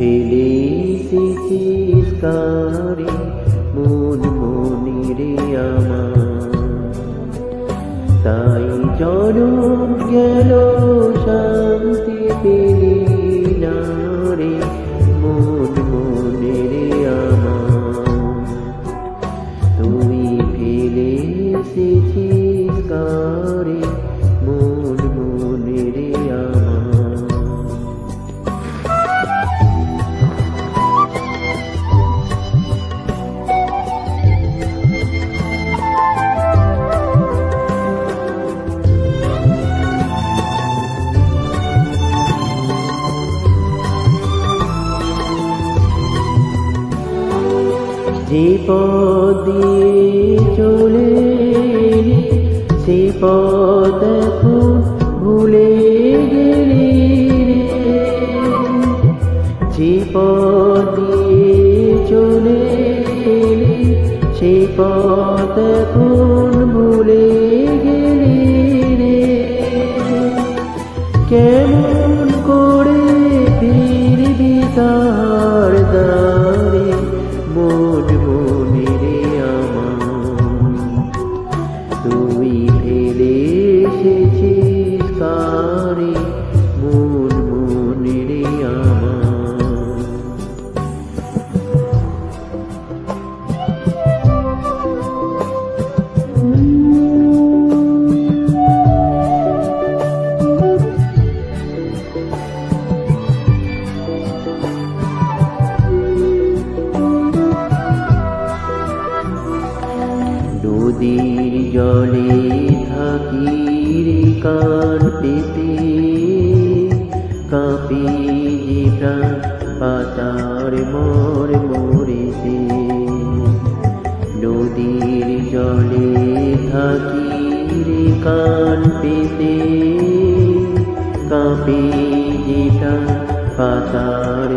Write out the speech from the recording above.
ফেলে এসেছিস কারে মন মনিরে আমার, তাই জনম গেল শান্তি পেলি না রে মন মনিরে আমার। তুই ফেলে এসেছিস কারে মন মনিরে আমার। যে পথ দিয়ে চলে এলি সে পথ এখন ভুলে গেলি রে। যে পথ দিয়ে চলে এলি সে পথ এখন ভুলে গেলি রে। কেমন করে ফিরবি তার দ্বারে মন মনিরে আমার। তুই ফেলে এসেছিস কারে মন মনিরে আমার। নদীর জলে থাকি রে কান পেতে, কাঁপি যে প্রাণ পাতার মর মরেতে। নদীর জলে থাকি রে কান পেতে, কাঁপি যে প্রাণ পাতার